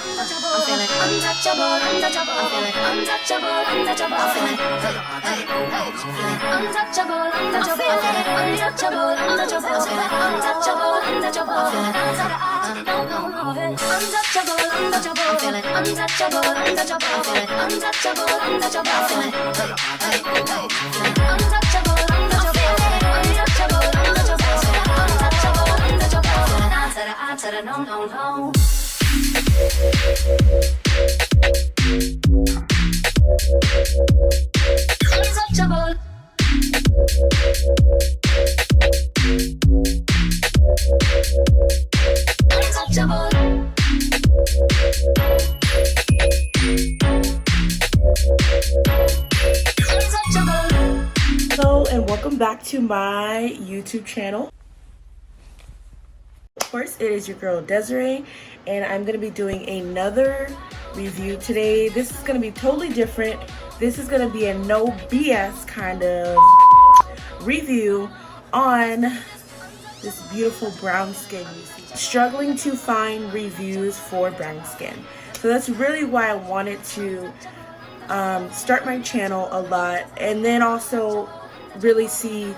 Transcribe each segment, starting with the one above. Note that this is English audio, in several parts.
untouchable, untouchable, I'm feeling untouchable, untouchable, I'm feeling untouchable, untouchable, I'm feeling untouchable, untouchable, I'm feeling untouchable, untouchable, I'm feeling untouchable, untouchable, I'm feeling untouchable, untouchable, I'm feeling untouchable, untouchable, I'm feeling untouchable, no, no, no. Untouchable. Untouchable. Hello and welcome back to my YouTube channel. Of course, it is your girl Desiree, and I'm going to be doing another review today. This is going to be totally different. This is going to be a no BS kind of review on this beautiful brown skin. Struggling to find reviews for brown skin. So that's really why I wanted to start my channel a lot, and then also really see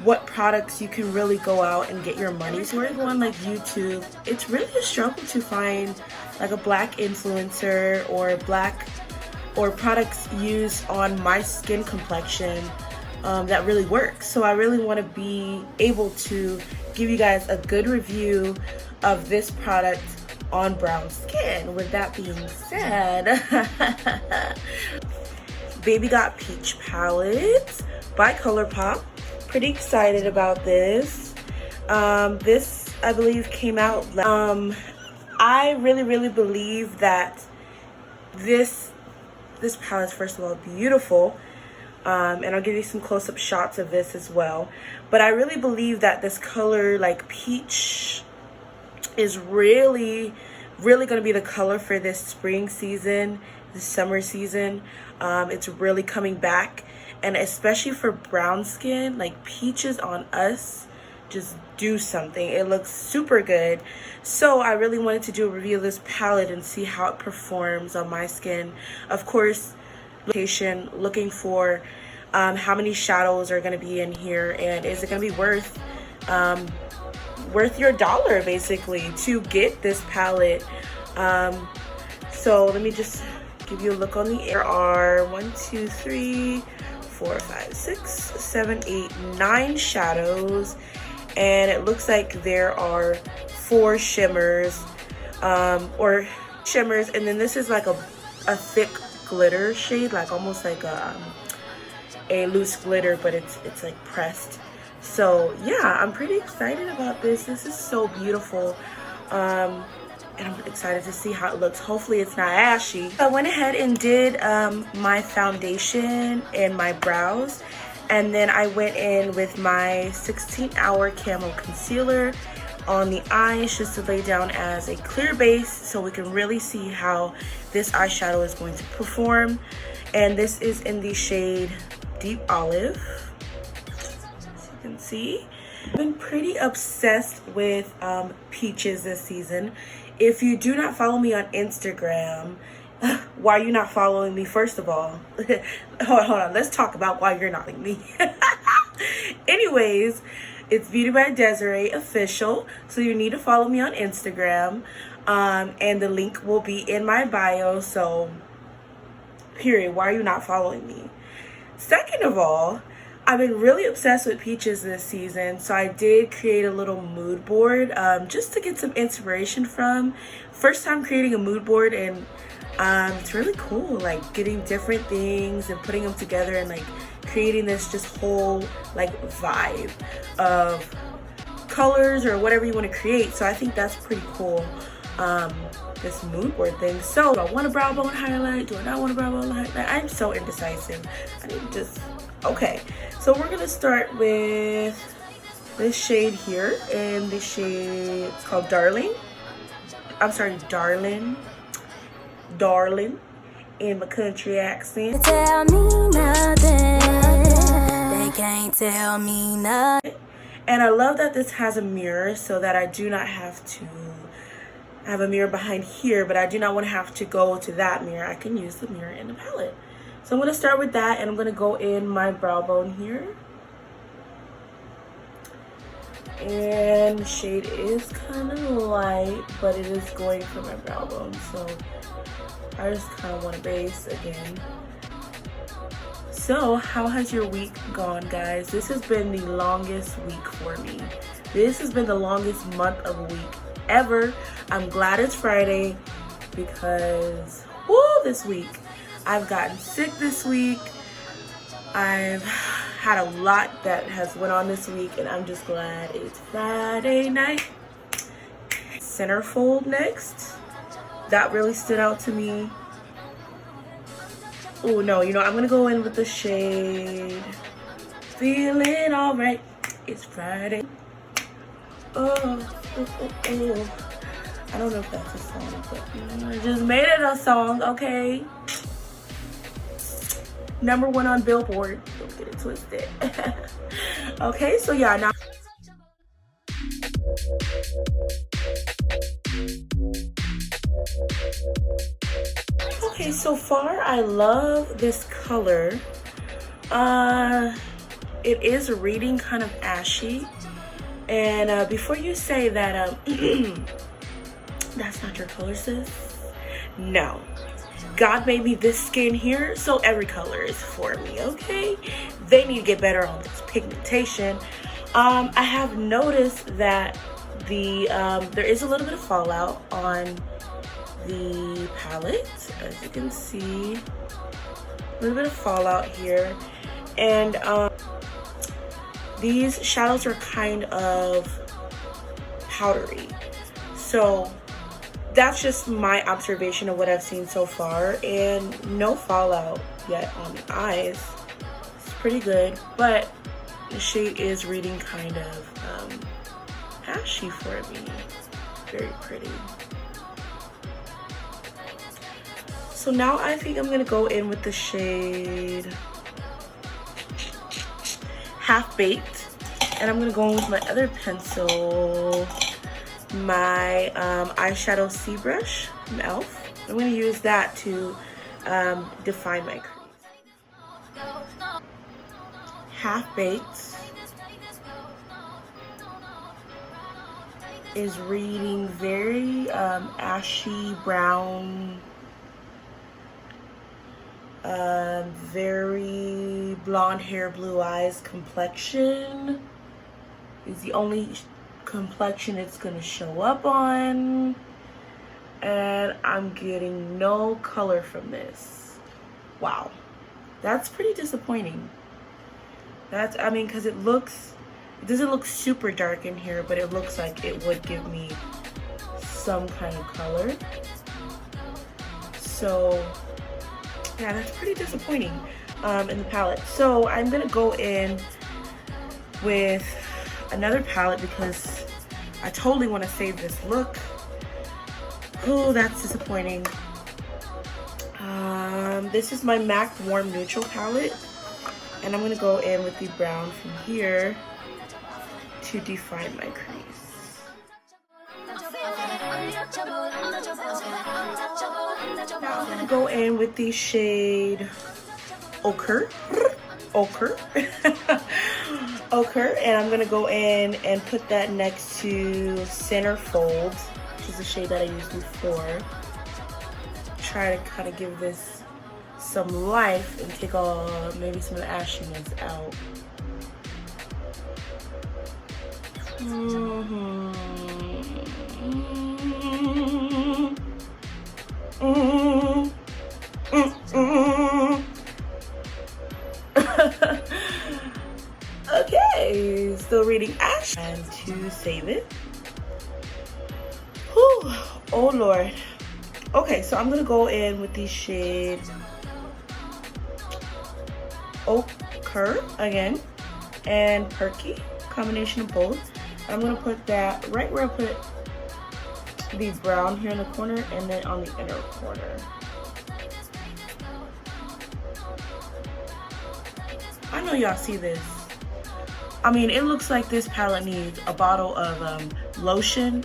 what products you can really go out and get your money's worth on, like YouTube. It's really a struggle to find like a black influencer or products used on my skin complexion that really works. So I really want to be able to give you guys a good review of this product on brown skin. With that being said, Baby Got Peach Palette by Colourpop. Pretty excited about this. This, I believe, came out. I really believe that this palette is, first of all, beautiful. And I'll give you some close-up shots of this as well. But I really believe that this color, like peach, is really going to be the color for this spring season, this summer season. It's really coming back. And especially for brown skin, like peaches on us just do something. It looks super good. So I really wanted to do a review of this palette and see how it performs on my skin. Of course, looking for how many shadows are going to be in here, and is it going to be worth your dollar basically to get this palette. So let me just give you a look on the air. There are 1, 2, 3, 4, 5, 6, 7, 8, 9 shadows, and it looks like there are 4 shimmers, and then this is like a thick glitter shade, like almost like a loose glitter, but it's like pressed. So yeah, I'm pretty excited about this. This is so beautiful. And I'm excited to see how it looks. Hopefully it's not ashy. I went ahead and did my foundation and my brows, and then I went in with my 16-hour camo concealer on the eyes just to lay down as a clear base so we can really see how this eyeshadow is going to perform. And this is in the shade Deep Olive, as you can see. I've been pretty obsessed with peaches this season. If you do not follow me on Instagram, why are you not following me, first of all? hold on, let's talk about why you're not following me. Anyways, it's Beautybydesaraeofficial, so you need to follow me on Instagram, and the link will be in my bio. So period, why are you not following me? Second of all, I've been really obsessed with peaches this season, so I did create a little mood board just to get some inspiration from. First time creating a mood board, and it's really cool, like getting different things and putting them together and like creating this just whole like vibe of colors or whatever you want to create. So I think that's pretty cool, this mood board thing. So do I want a brow bone highlight? Do I not want a brow bone highlight? I'm so indecisive. I need to just... Okay, so we're gonna start with this shade here, and this shade, it's called Darling. I'm sorry, Darling in my country accent. Tell me nothing. They can't tell me nothing. And I love that this has a mirror so that I do not have to I have a mirror behind here, but I do not want to have to go to that mirror. I can use the mirror in the palette. So I'm going to start with that, and I'm going to go in my brow bone here. And the shade is kind of light, but it is going for my brow bone. So I just kind of want to base again. So how has your week gone, guys? This has been the longest week for me. This has been the longest month of a week ever. I'm glad it's Friday because, woo, this week. I've gotten sick this week. I've had a lot that has went on this week, and I'm just glad it's Friday night. Centerfold next. That really stood out to me. Oh no, you know, I'm gonna go in with the shade Feeling Alright. It's Friday. Oh. I don't know if that's a song, but I just made it a song, okay? #1 on Billboard. Don't get it twisted. Okay, so yeah, now. Okay, so far I love this color. It is reading kind of ashy. And before you say that, that's not your color, sis. No. God made me this skin here, so every color is for me, okay? They need to get better on this pigmentation. I have noticed that there is a little bit of fallout on the palette. As you can see, a little bit of fallout here. And these shadows are kind of powdery. So that's just my observation of what I've seen so far, and no fallout yet on the eyes. It's pretty good, but the shade is reading kind of ashy for me. Very pretty. So now I think I'm gonna go in with the shade Half Baked, and I'm gonna go in with my other pencil, my eyeshadow C brush from e.l.f. I'm going to use that to define my crease. Half Baked is reading very ashy brown, very blonde hair, blue eyes complexion. Is the only complexion it's gonna show up on, and I'm getting no color from this. Wow, that's pretty disappointing. That's, I mean, because it doesn't look super dark in here, but it looks like it would give me some kind of color. So yeah, that's pretty disappointing in the palette. So I'm gonna go in with another palette because I totally want to save this look. Oh, that's disappointing. This is my MAC Warm Neutral palette, and I'm gonna go in with the brown from here to define my crease. Now I'm gonna go in with the shade Ochre. Ochre, and I'm gonna go in and put that next to Centerfold, which is the shade that I used before. Try to kind of give this some life and take maybe some of the ashiness out. Okay, still reading ash, and to save it. Whew, oh Lord. Okay, so I'm gonna go in with the shade Ochre again and Perky, combination of both. I'm gonna put that right where I put the brown here in the corner, and then on the inner corner. I know y'all see this. I mean, it looks like this palette needs a bottle of lotion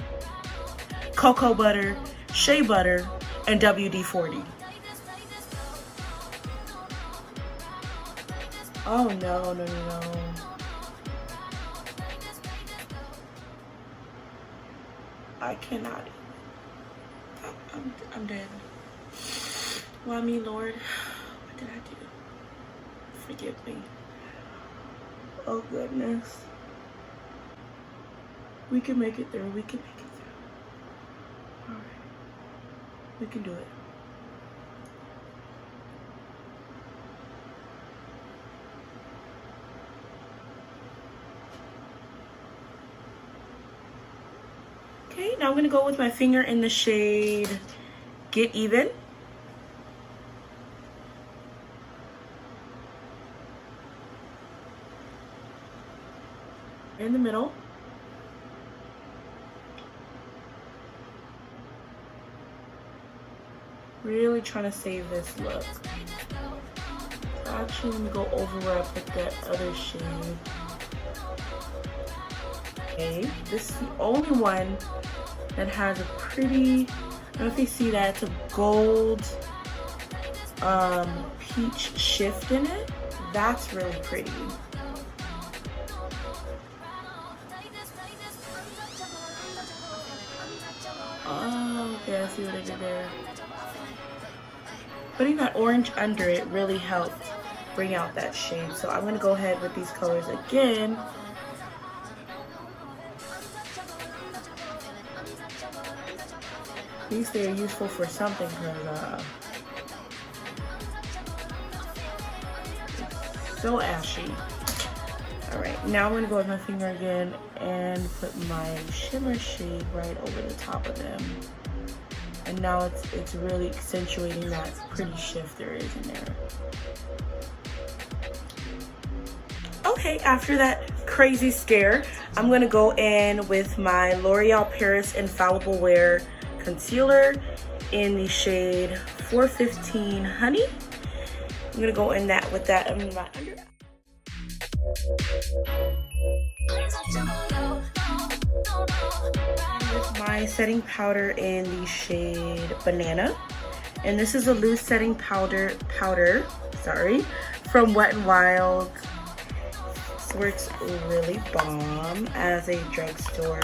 cocoa butter, shea butter, and WD-40. Oh no, no, no, no. I cannot. I'm dead. Why me, Lord? What did I do? Forgive me. Oh goodness. We can make it through. We can make it through. All right. We can do it. Okay, now I'm gonna go with my finger in the shade Get Even. In the middle. Really trying to save this look. So actually, let me go over where I put that other shade. Okay, this is the only one that has a pretty, I don't know if you see that, it's a gold peach shift in it. That's really pretty. Oh, okay, I see what I did there. Putting that orange under it really helped bring out that shade. So I'm gonna go ahead with these colors again. At least they're useful for something, because it's so ashy. All right, now I'm gonna go with my finger again and put my shimmer shade right over the top of them. And now it's really accentuating that pretty shift there is in there. Okay, after that crazy scare, I'm gonna go in with my L'Oreal Paris Infallible Wear Concealer in the shade 415 Honey. I'm gonna go in that with that in my under. With my setting powder in the shade Banana, and this is a loose setting powder from Wet n Wild. This works really bomb as a drugstore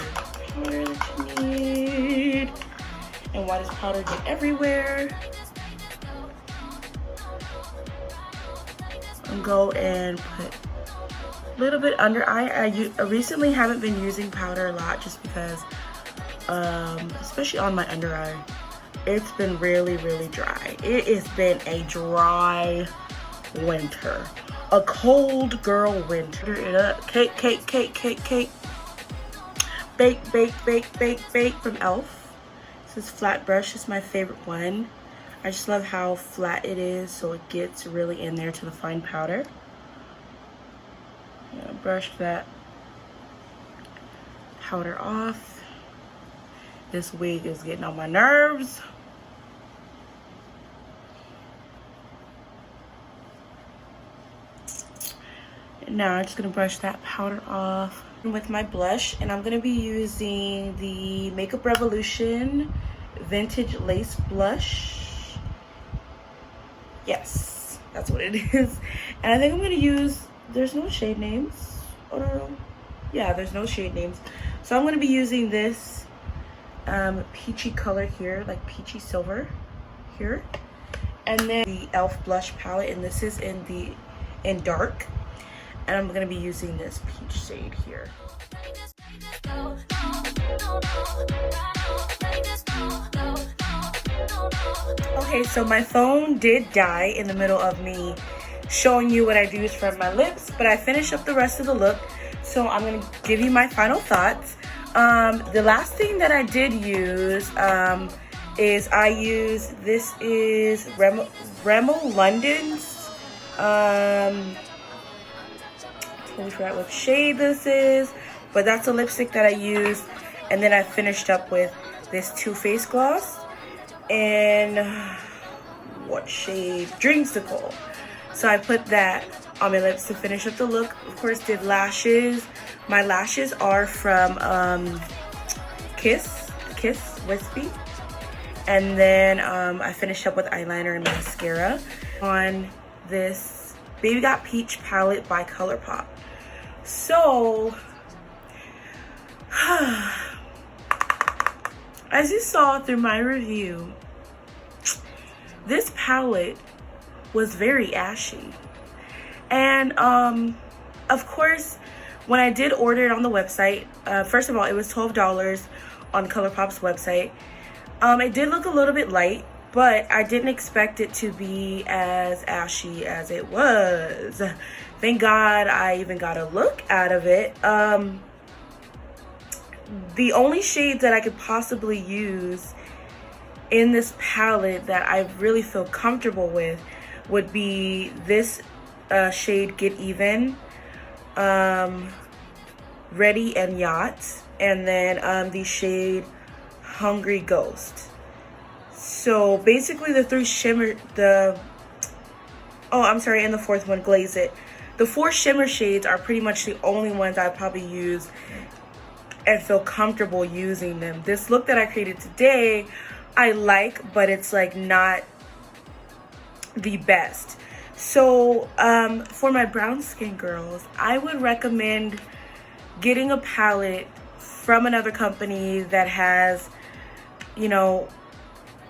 powder that you need. And why does powder get everywhere? And go and put a little bit under eye. I recently haven't been using powder a lot just because, especially on my under eye, it's been really, really dry. It has been a dry winter. A cold girl winter. It up. Cake, cake, cake, cake, cake. Bake, bake, bake, bake, bake from e.l.f. This flat brush is my favorite one. I just love how flat it is, so it gets really in there to the fine powder. I'm gonna brush that powder off. This wig is getting on my nerves. And now I'm just gonna brush that powder off with my blush, and I'm gonna be using the Makeup Revolution Vintage Lace Blush. Yes, that's what it is. And I think I'm gonna use, there's no shade names. Or, yeah, there's no shade names. So I'm gonna be using this peachy color here, like peachy silver here. And then the e.l.f. blush palette, and this is in dark. And I'm gonna be using this peach shade here. Okay, so my phone did die in the middle of me showing you what I used for my lips, but I finished up the rest of the look, so I'm gonna give you my final thoughts. The last thing that I did use is I used, this is Rimmel London's, totally forgot what shade this is, but that's a lipstick that I used. And then I finished up with this Too Faced gloss in what shade? Dreamsicle. So I put that on my lips to finish up the look. Of course, did lashes. My lashes are from Kiss. wispy. And then I finished up with eyeliner and mascara on this Baby Got Peach palette by Colourpop. So, as you saw through my review, this palette was very ashy. And of course, when I did order it on the website, first of all, it was $12 on Colourpop's website. It did look a little bit light, but I didn't expect it to be as ashy as it was. Thank God I even got a look out of it. The only shades that I could possibly use in this palette that I really feel comfortable with would be this shade Get Even, Ready and Yacht, and then the shade Hungry Ghost. So basically the three shimmer, and the fourth one, Glaze It. The 4 shimmer shades are pretty much the only ones I probably use and feel comfortable using them. This look that I created today, I like, but it's like not the best. So for my brown skin girls, I would recommend getting a palette from another company that has, you know,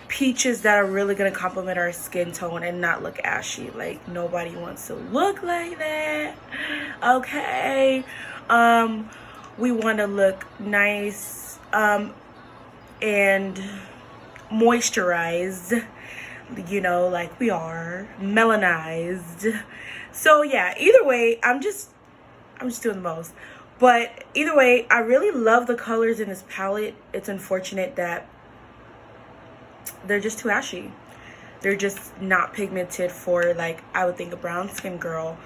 peaches that are really going to complement our skin tone and not look ashy. Like, nobody wants to look like that, okay? We want to look nice and moisturized, you know, like we are melanized. So yeah, either way, I'm just doing the most. But either way, I really love the colors in this palette. It's unfortunate that they're just too ashy. They're just not pigmented for, like, I would think a brown skin girl.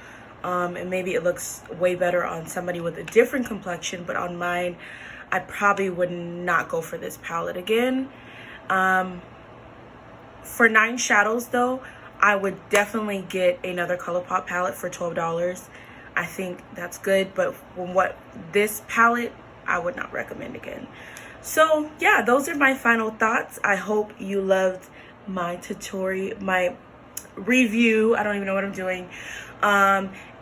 And maybe it looks way better on somebody with a different complexion, but on mine, I probably would not go for this palette again. For 9 shadows though, I would definitely get another Colourpop palette for $12. I think that's good, but this palette, I would not recommend again. So yeah, those are my final thoughts. I hope you loved my tutorial, my review. I don't even know what I'm doing.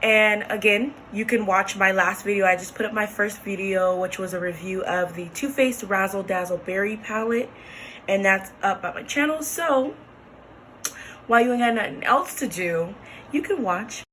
And again, you can watch my last video. I just put up my first video, which was a review of the Too Faced Razzle Dazzle Berry palette, and that's up on my channel. So while you ain't got nothing else to do, you can watch